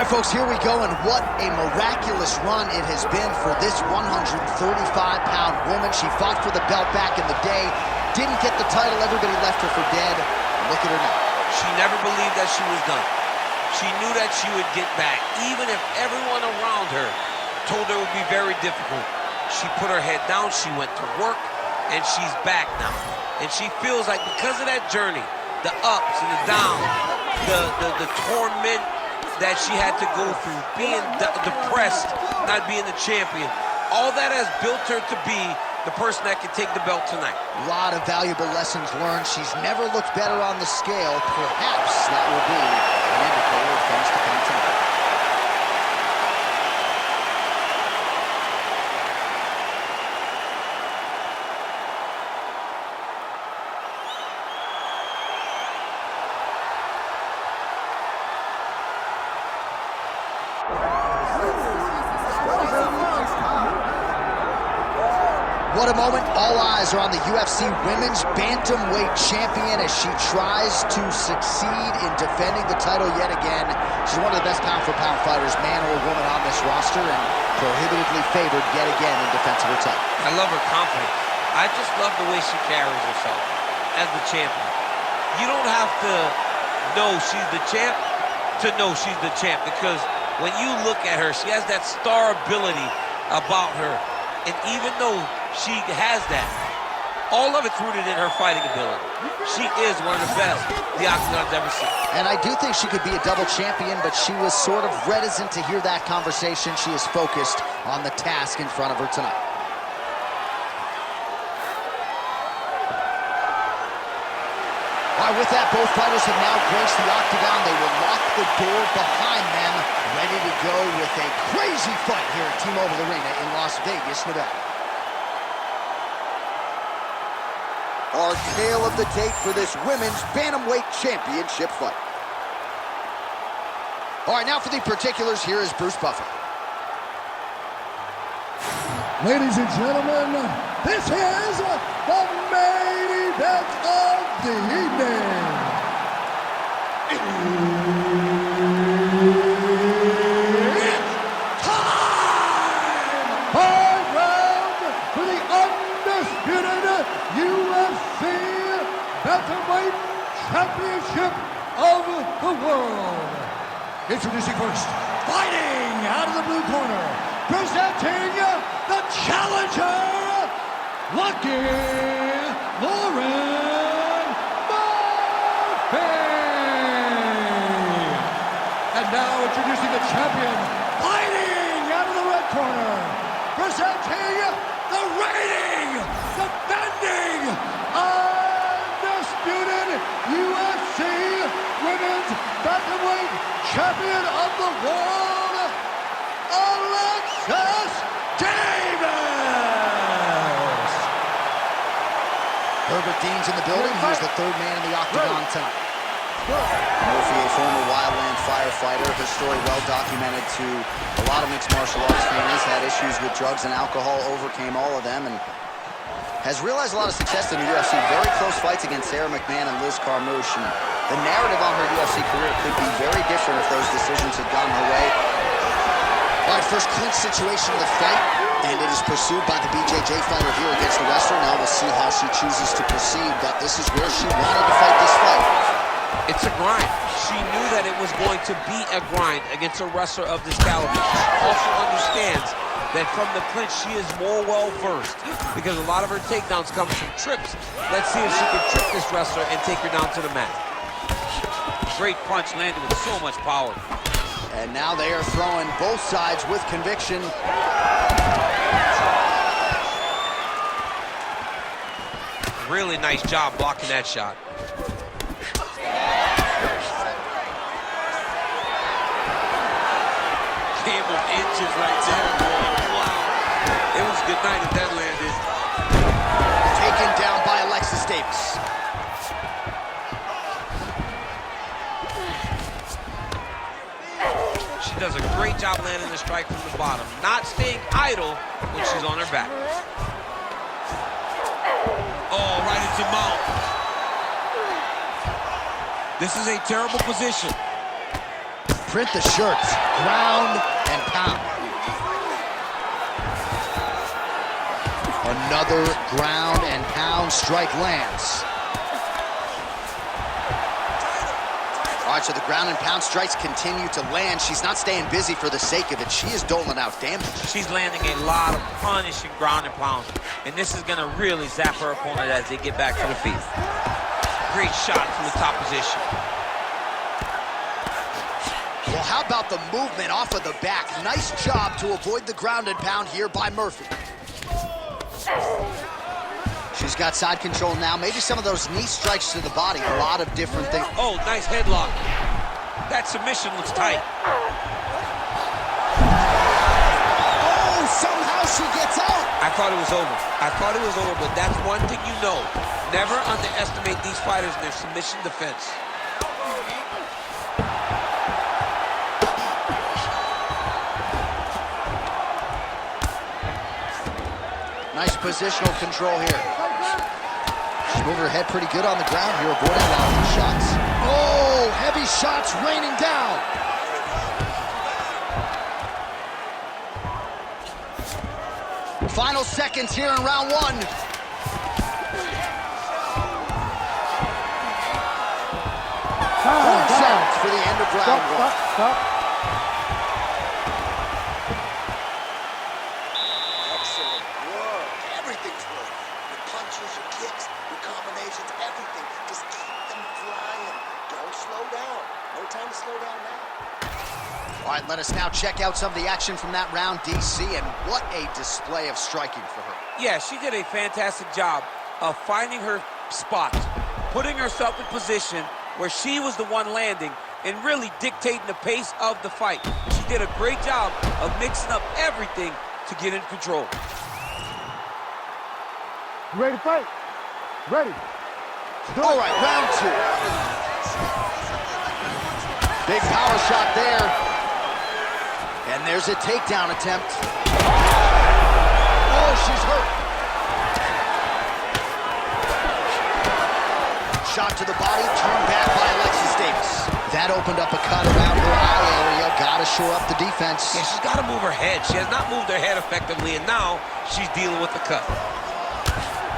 right, folks, here we go, and what a miraculous run it has been for this 135-pound woman. She fought for the belt back in the day, didn't get the title, everybody left her for dead. Look at her now. She never believed that she was done. She knew that she would get back, even if everyone around her told her it would be very difficult. She put her head down, she went to work, and she's back now. And she feels like because of that journey, the ups and the downs, the torment that she had to go through, being depressed, not being the champion, all that has built her to be the person that can take the belt tonight. A lot of valuable lessons learned. She's never looked better on the scale. Perhaps that will be an indicator of things to come tonight. What a moment. All eyes are on the UFC Women's Bantamweight Champion as she tries to succeed in defending the title yet again. She's one of the best pound-for-pound fighters, man or woman, on this roster, and prohibitively favored yet again in defense of her title. I love her confidence. I just love the way she carries herself as the champion. You don't have to know she's the champ to know she's the champ, because when you look at her, she has that star ability about her. And even though she has that, all of it's rooted in her fighting ability. She is one of the best the Octagon's ever seen. And I do think she could be a double champion, but she was sort of reticent to hear that conversation. She is focused on the task in front of her tonight. All right, with that, both fighters have now graced the Octagon. They will lock the door behind them, ready to go with a crazy fight here at T-Mobile Arena in Las Vegas, Nevada. Our tale of the tape for this Women's Bantamweight Championship fight. All right, now for the particulars, here is Bruce Buffer. Ladies and gentlemen, this is the main event of the evening. It's time! 5 rounds for the undisputed UFC Bantamweight Championship of the world. Introducing first, fighting out of the blue corner, presenting the challenger, Lucky Lauren Murphy. And now introducing the champion, fighting out of the red corner, presenting the reigning, defending, undisputed UFC Women's Bantamweight Champion of the world, Alexis. Herbert Dean's in the building. He's the third man in the Octagon tonight. Murphy, a former wildland firefighter, her story well documented to a lot of mixed martial arts fans, had issues with drugs and alcohol, overcame all of them, and has realized a lot of success in the UFC. Very close fights against Sarah McMahon and Liz Carmouche. And the narrative on her UFC career could be very different if those decisions had gone her way. All right, first clinch situation of the fight, and it is pursued by the BJJ fighter here against the wrestler. Now we'll see how she chooses to proceed, but this is where she wanted to fight this fight. It's a grind. She knew that it was going to be a grind against a wrestler of this caliber. She also understands that from the clinch, she is more well-versed because a lot of her takedowns come from trips. Let's see if she can trip this wrestler and take her down to the mat. Great punch landed with so much power. And now they are throwing both sides with conviction. Really nice job blocking that shot. Game of inches right there. Wow. It was a good night if that landed. Taken down by Alexis Davis. She does a great job landing the strike from the bottom, not staying idle when she's on her back. Oh, right into mount. This is a terrible position. Print the shirts. Ground and pound. Another ground and pound strike lands. All right, so the ground and pound strikes continue to land. She's not staying busy for the sake of it. She is doling out damage. She's landing a lot of punishing ground and pounds, and this is going to really zap her opponent as they get back to the feet. Great shot from the top position. Well, how about the movement off of the back? Nice job to avoid the ground and pound here by Murphy. She's got side control now. Maybe some of those knee strikes to the body. A lot of different things. Oh, nice headlock. That submission looks tight. Oh, somehow she gets out. I thought it was over. I thought it was over, but that's one thing you know. Never underestimate these fighters in their submission defense. Nice positional control here. She's moving her head pretty good on the ground here, avoiding a lot of these shots. Oh, heavy shots raining down. Final seconds here in round one. 4 seconds for the end of round one. Stop. Excellent work. Everything's working. Your punches, your kicks, your combinations, everything. Just keep them flying. Don't slow down. No time to slow down now. All right, let us now check out some of the action from that round, DC, and what a display of striking for her. Yeah, she did a fantastic job of finding her spot, putting herself in position where she was the one landing and really dictating the pace of the fight. She did a great job of mixing up everything to get in control. You ready to fight? Ready. All right, round two. Big power shot there. And there's a takedown attempt. Oh, she's hurt. Shot to the body, turned back by Alexis Davis. That opened up a cut around her eye area. Gotta shore up the defense. Yeah, she's got to move her head. She has not moved her head effectively, and now she's dealing with the cut.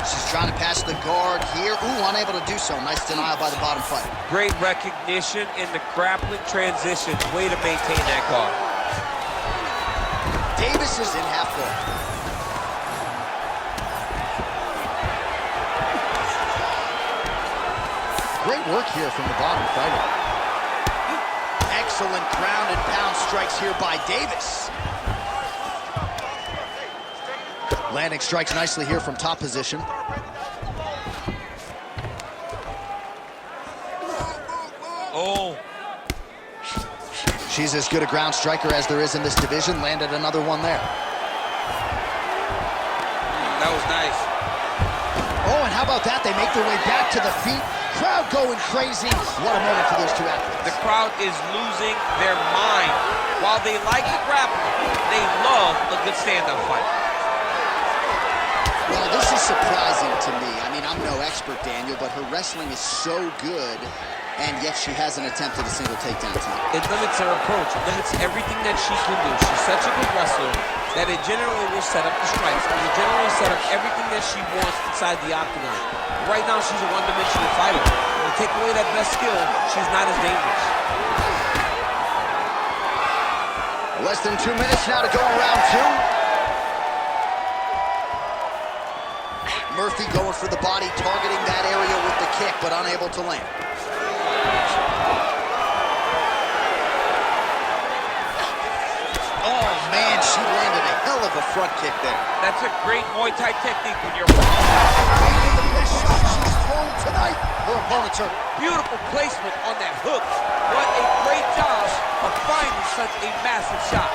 She's trying to pass the guard here. Ooh, unable to do so. Nice denial by the bottom fighter. Great recognition in the grappling transition. Way to maintain that guard. Davis is in half guard. Great work here from the bottom fighter. Excellent ground and pound strikes here by Davis. Landing strikes nicely here from top position. Oh. She's as good a ground striker as there is in this division. Landed another one there. That was nice. Oh, and how about that? They make their way back to the feet. Crowd going crazy. What a moment for those two athletes. The crowd is losing their mind. While they like the grappling, they love a good stand-up fight. Well, this is surprising to me. I mean, I'm no expert, Daniel, but her wrestling is so good, and yet she hasn't attempted a single takedown tonight. It limits her approach. It limits everything that she can do. She's such a good wrestler that it generally will set up the strikes. It will generally set up everything that she wants inside the octagon. Right now, she's a one-dimensional fighter. When you take away that best skill, she's not as dangerous. Less than 2 minutes now to go in round two. Murphy going for the body, targeting that area with the kick, but unable to land. Oh, man, she landed a hell of a front kick there. That's a great Muay Thai technique when you're... The best shot she's thrown tonight. Her opponent's hurt. Beautiful placement on that hook. What a great job of finding such a massive shot.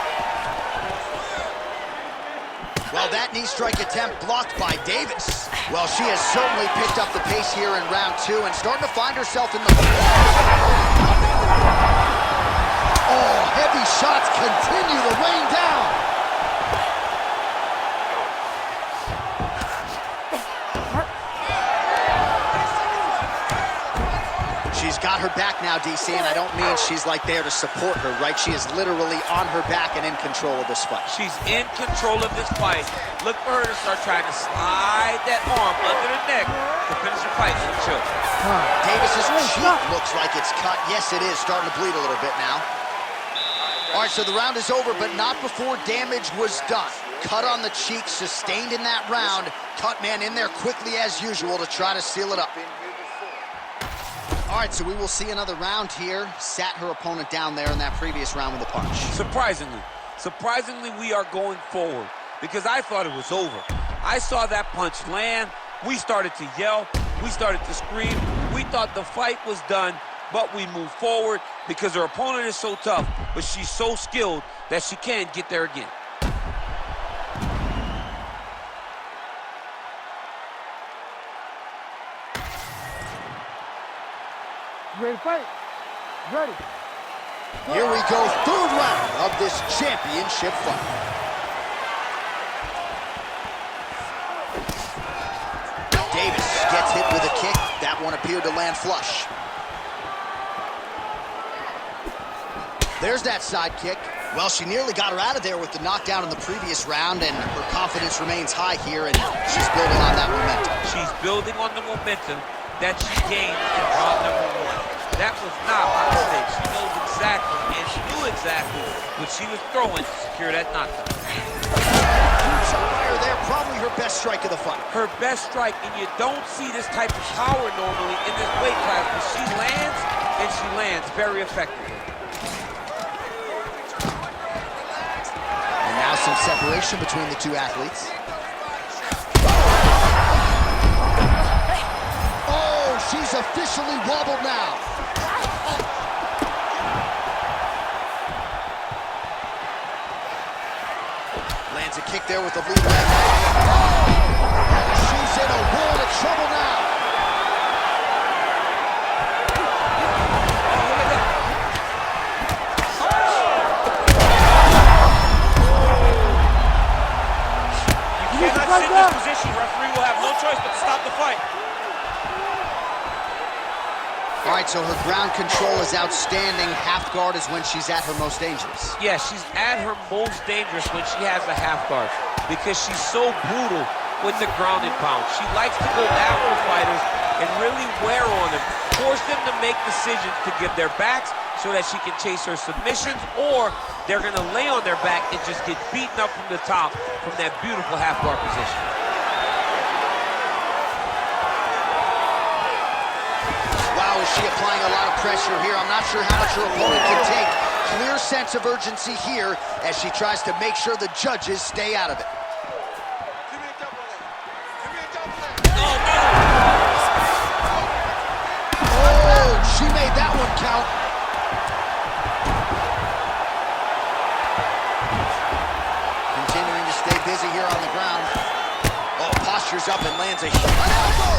Well, that knee strike attempt blocked by Davis. Well, she has certainly picked up the pace here in round two and starting to find herself in the... Oh, heavy shots continue to rain down. She's got her back now, DC, and I don't mean she's like there to support her, right? She is literally on her back and in control of this fight. She's in control of this fight. Look for her to start trying to slide that arm under the neck to finish the fight with a choke. Davis's cheek looks like it's cut. Yes, it is starting to bleed a little bit now. All right, so the round is over, but not before damage was done. Cut on the cheek, sustained in that round. Cut man in there quickly as usual to try to seal it up. All right, so we will see another round here. Sat her opponent down there in that previous round with a punch. Surprisingly, we are going forward because I thought it was over. I saw that punch land. We started to yell. We started to scream. We thought the fight was done, but we moved forward because her opponent is so tough, but she's so skilled that she can get there again. Ready to fight? Ready. Here we go, third round of this championship fight. Davis gets hit with a kick. That one appeared to land flush. There's that side kick. Well, she nearly got her out of there with the knockdown in the previous round, and her confidence remains high here, and she's building on that momentum. She's building on the momentum that she gained in round number 1. That was not a mistake. She knows exactly, and she knew exactly what she was throwing to secure that knockdown. Shot by her there, probably her best strike of the fight. Her best strike, and you don't see this type of power normally in this weight class, but she lands, and she lands very effectively. And now some separation between the two athletes. Oh, she's officially wobbled now. Lands a kick there with the lead leg. Oh! She's in a world of trouble now. You cannot sit in this position. Referee will have no choice but to stop the fight. All right, so her ground control is outstanding. Half guard is when she's at her most dangerous. Yeah, she's at her most dangerous when she has a half guard because she's so brutal with the ground and pound. She likes to go after fighters and really wear on them, force them to make decisions to give their backs so that she can chase her submissions, or they're going to lay on their back and just get beaten up from the top from that beautiful half guard position. Wow, is she applying a lot of pressure here? I'm not sure how much her opponent can take. Clear sense of urgency here as she tries to make sure the judges stay out of it. Oh, she made that one count. Continuing to stay busy here on the ground. Oh, postures up and lands an elbow.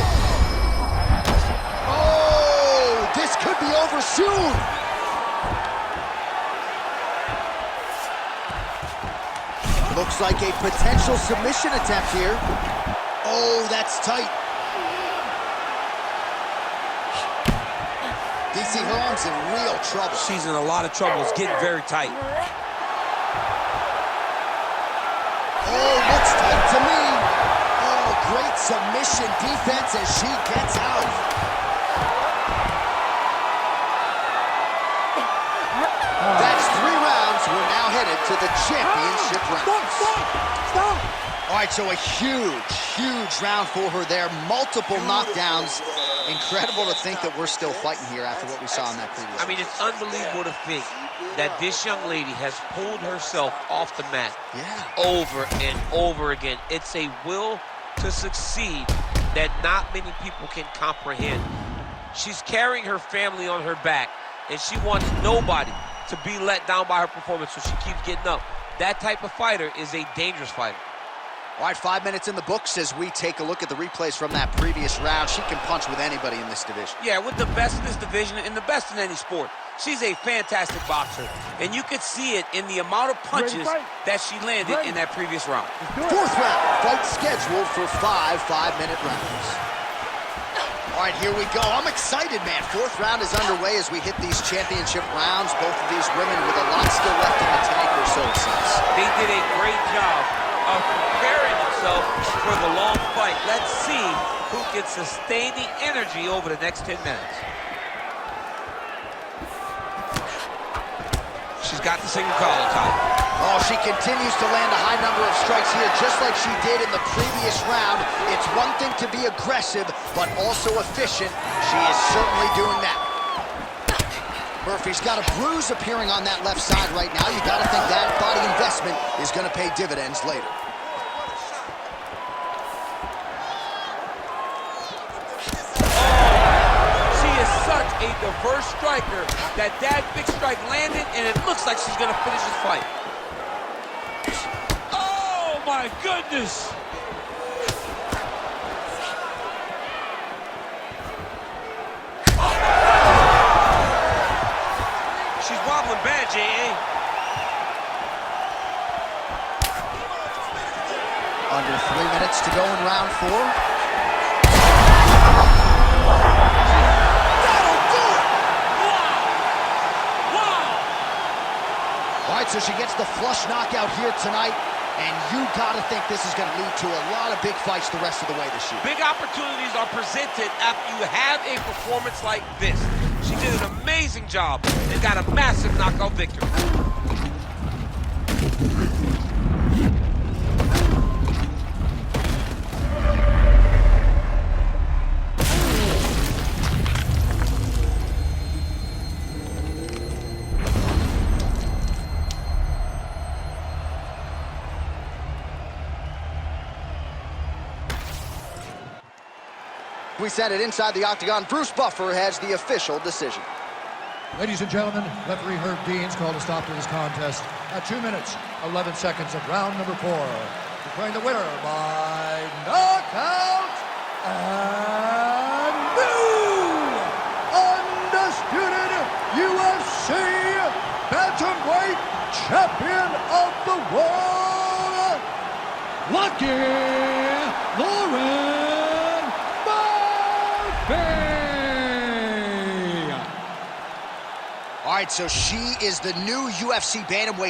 Oh, this could be over soon. Looks like a potential submission attempt here. Oh, that's tight. DC, her arm's in real trouble. She's in a lot of trouble. It's getting very tight. Oh, looks tight to me. Oh, great submission defense as she gets out. That's 3 rounds. We're now headed to the championship rounds. Stop! All right, so a huge round for her there. Multiple knockdowns. Incredible to think that we're still fighting here after what we saw in that previous I mean, it's unbelievable to think that this young lady has pulled herself off the mat over and over again. It's a will to succeed that not many people can comprehend. She's carrying her family on her back, and she wants nobody to be let down by her performance, so she keeps getting up. That type of fighter is a dangerous fighter. All right, 5 minutes in the books as we take a look at the replays from that previous round. She can punch with anybody in this division. Yeah, with the best in this division and the best in any sport. She's a fantastic boxer, and you could see it in the amount of punches that she landed in that previous round. 4th round, fight scheduled for 5 5-minute rounds. All All right, here we go. I'm excited, man. Fourth round is underway as we hit these championship rounds. Both of these women with a lot still left in the tank, or so it seems. They did a great job of preparing themselves for the long fight. Let's see who can sustain the energy over the next 10 minutes. She's got the single collar tie. Oh, she continues to land a high number of strikes here, just like she did in the previous round. It's one thing to be aggressive, but also efficient. She is certainly doing that. Murphy's got a bruise appearing on that left side right now. You got to think that body investment is going to pay dividends later. A diverse striker. That big strike landed, and it looks like she's going to finish this fight. Oh, my goodness! She's wobbling bad, J.A. Under 3 minutes to go in round 4. So she gets the flush knockout here tonight, and you got to think this is going to lead to a lot of big fights the rest of the way this year. Big opportunities are presented after you have a performance like this. She did an amazing job and got a massive knockout victory. We send it inside the octagon. Bruce Buffer has the official decision. Ladies and gentlemen, referee Herb Dean's called a stop to this contest at 2 minutes, 11 seconds of round number 4. Declaring the winner by knockout and new undisputed UFC bantamweight champion of the world, Lucky Lauren. All right, so she is the new UFC bantamweight